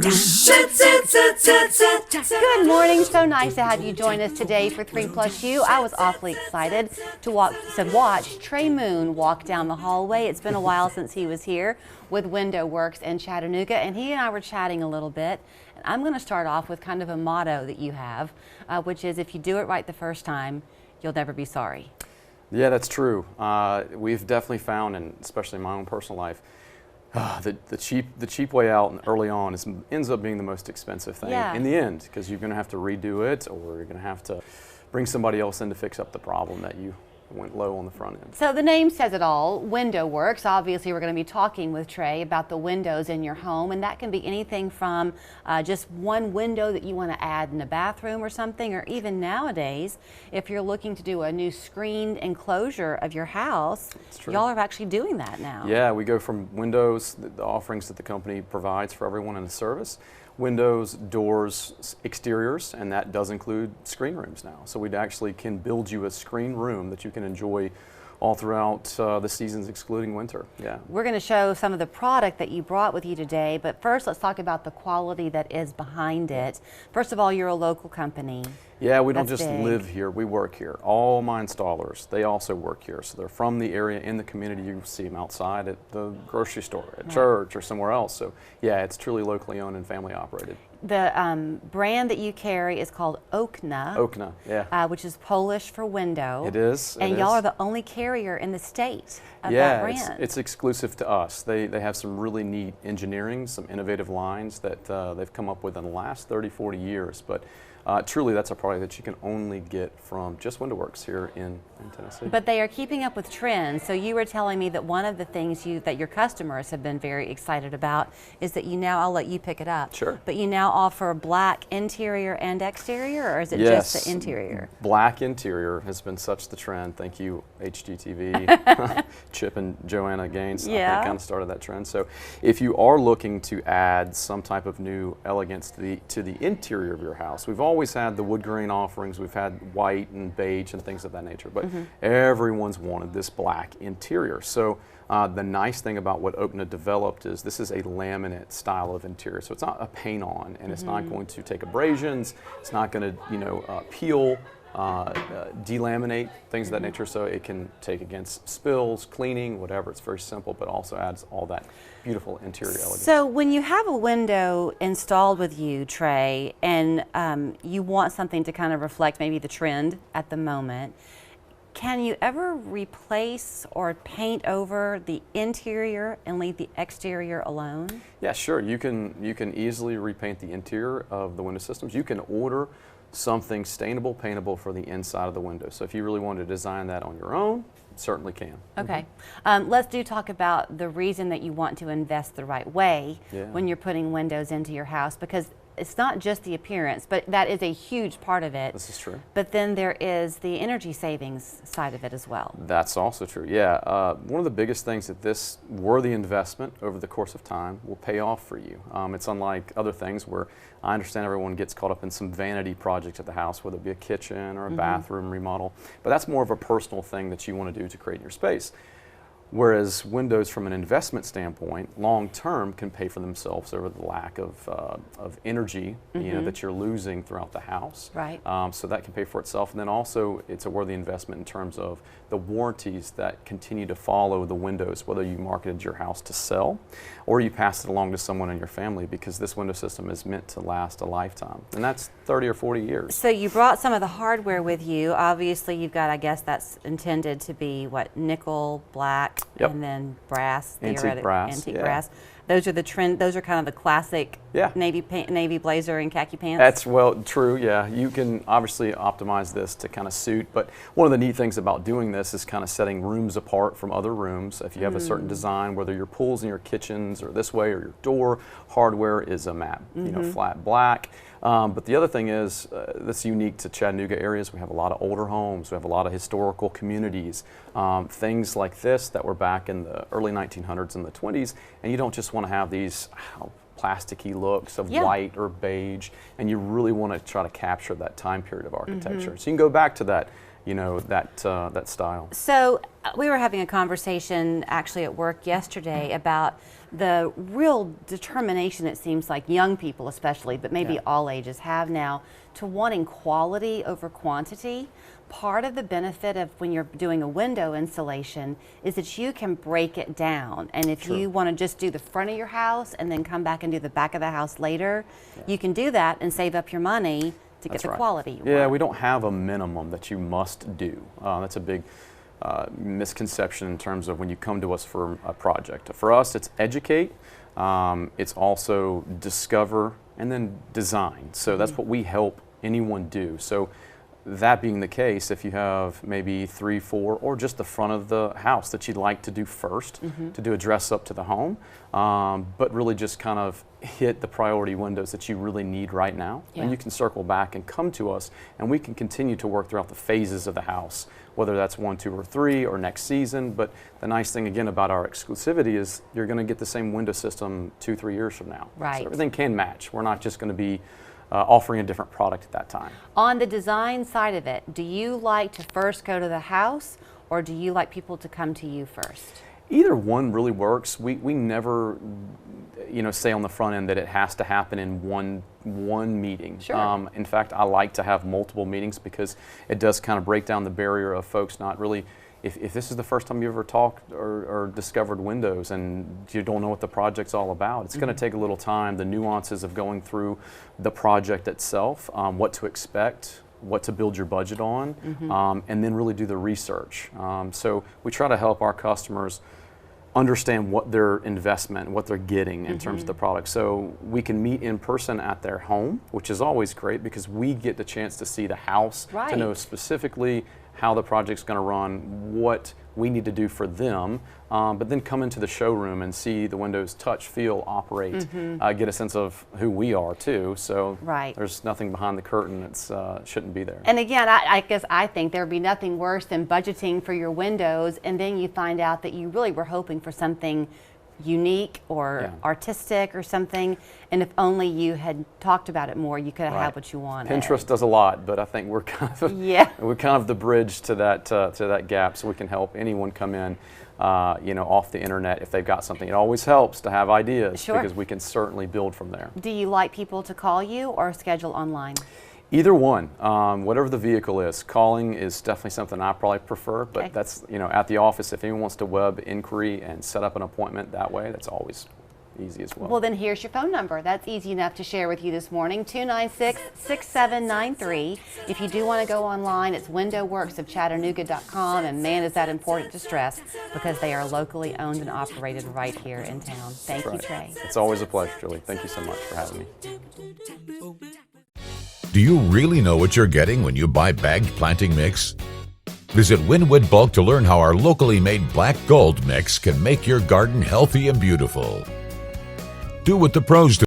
Good morning. So nice to have you join us today for 3+U. I was awfully excited to watch Trey Moon walk down the hallway. It's been a while since he was here with Window Works in Chattanooga, and he and I were chatting a little bit. And I'm going to start off with kind of a motto that you have, which is if you do it right the first time, you'll never be sorry. Yeah, that's true. We've definitely found, and especially in my own personal life, the cheap way out early on ends up being the most expensive thing in the end, because you're going to have to redo it, or you're going to have to bring somebody else in to fix up the problem that you went low on the front end. So the name says it all, Window Works. Obviously we're going to be talking with Trey about the windows in your home, and that can be anything from just one window that you want to add in a bathroom or something, or even nowadays if you're looking to do a new screened enclosure of your house, y'all are actually doing that now. Yeah, we go from windows, the offerings that the company provides for everyone in the service, windows, doors, exteriors, and that does include screen rooms now. So we actually can build you a screen room that you can enjoy all throughout the seasons excluding winter. Yeah. We're going to show some of the product that you brought with you today, but first let's talk about the quality that is behind it. First of all, you're a local company. Yeah, we don't just live here, we work here. All my installers, they also work here. So they're from the area, in the community. You see them outside at the grocery store, at church, or somewhere else. So yeah, it's truly locally owned and family operated. The brand that you carry is called Okna. Okna, yeah. Which is Polish for window. It is. And y'all are the only carrier in the state of that brand. Yeah, it's exclusive to us. They have some really neat engineering, some innovative lines that they've come up with in the last 30, 40 years. But truly, that's a product that you can only get from just Window Works here in Tennessee. But they are keeping up with trends. So you were telling me that one of the things that your customers have been very excited about is that you now, I'll let you pick it up. Sure. But you now offer black interior and exterior, or is it just the interior? Black interior has been such the trend. Thank you, HGTV. Chip and Joanna Gaines, I think, kind of started that trend. So if you are looking to add some type of new elegance to the interior of your house, we've always had the wood grain offerings. We've had white and beige and things of that nature, but everyone's wanted this black interior. So the nice thing about what Okna developed is this is a laminate style of interior. So it's not a paint on, and it's not going to take abrasions. It's not going to peel, delaminate, things of that nature. So it can take against spills, cleaning, whatever. It's very simple, but also adds all that beautiful interior elegance. So when you have a window installed with you, Trey, and you want something to kind of reflect maybe the trend at the moment, can you ever replace or paint over the interior and leave the exterior alone? Yeah, sure. You can easily repaint the interior of the window systems. You can order something stainable, paintable for the inside of the window. So if you really want to design that on your own, certainly can. Okay. Let's talk about the reason that you want to invest the right way when you're putting windows into your house, because it's not just the appearance, but that is a huge part of it. This is true. But then there is the energy savings side of it as well. That's also true, yeah. One of the biggest things that this worthy investment over the course of time will pay off for you. It's unlike other things where I understand everyone gets caught up in some vanity project at the house, whether it be a kitchen or a bathroom remodel, but that's more of a personal thing that you want to do to create your space. Whereas windows, from an investment standpoint, long term can pay for themselves over the lack of energy that you're losing throughout the house. Right. So that can pay for itself, and then also it's a worthy investment in terms of the warranties that continue to follow the windows, whether you marketed your house to sell or you passed it along to someone in your family, because this window system is meant to last a lifetime, and that's 30 or 40 years. So you brought some of the hardware with you. Obviously you've got, I guess that's intended to be what, nickel, black, and then brass, antique brass. Those are the trend. Those are kind of the classic navy blazer and khaki pants. That's true. Yeah, you can obviously optimize this to kind of suit. But one of the neat things about doing this is kind of setting rooms apart from other rooms. If you have a certain design, whether your pools in your kitchens or this way, or your door hardware is a matte, flat black. But the other thing is that's unique to Chattanooga areas. We have a lot of older homes. We have a lot of historical communities. Things like this that were back in the early 1900s and the 20s, and you don't just want to have these plasticky looks of white or beige, and you really want to try to capture that time period of architecture. So you can go back to that that style. So we were having a conversation actually at work yesterday about the real determination it seems like young people especially, but maybe all ages have now, to wanting quality over quantity. Part of the benefit of when you're doing a window installation is that you can break it down. And if you want to just do the front of your house and then come back and do the back of the house later, you can do that and save up your money to get the quality you want. We don't have a minimum that you must do. That's a big misconception in terms of when you come to us for a project. For us, it's educate, it's also discover, and then design. So that's what we help anyone do. So that being the case, if you have maybe 3, 4, or just the front of the house that you'd like to do first, to do a dress up to the home, but really just kind of hit the priority windows that you really need right now, and you can circle back and come to us, and we can continue to work throughout the phases of the house, whether that's 1, 2, or 3, or next season. But the nice thing again about our exclusivity is you're going to get the same window system 2, 3 years from now. Right. So everything can match. We're not just going to be offering a different product at that time. On the design side of it, do you like to first go to the house, or do you like people to come to you first? Either one really works. We never, say on the front end that it has to happen in one meeting. Sure. In fact, I like to have multiple meetings because it does kind of break down the barrier of folks not really. If this is the first time you ever talked or discovered windows and you don't know what the project's all about, it's going to take a little time, the nuances of going through the project itself, what to expect, what to build your budget on, and then really do the research. So we try to help our customers understand what their investment, what they're getting in terms of the product. So we can meet in person at their home, which is always great because we get the chance to see the house, to know specifically how the project's going to run, what we need to do for them, but then come into the showroom and see the windows touch, feel, operate, get a sense of who we are too. So there's nothing behind the curtain that shouldn't be there. And again, I think there would be nothing worse than budgeting for your windows and then you find out that you really were hoping for something unique or artistic or something, and if only you had talked about it more, you could have had what you wanted. Pinterest does a lot, but I think we're kind of we're kind of the bridge to that gap, so we can help anyone come in, off the internet if they've got something. It always helps to have ideas because we can certainly build from there. Do you like people to call you or schedule online? Either one, whatever the vehicle is. Calling is definitely something I probably prefer, but that's, at the office, if anyone wants to web inquiry and set up an appointment that way, that's always easy as well. Well, then here's your phone number. That's easy enough to share with you this morning, 296-6793. If you do want to go online, it's windowworksofchattanooga.com, and man, is that important to stress because they are locally owned and operated right here in town. Thank you, Trey. It's always a pleasure, Julie. Thank you so much for having me. Do you really know what you're getting when you buy bagged planting mix? Visit Winwood Bulk to learn how our locally made black gold mix can make your garden healthy and beautiful. Do what the pros do.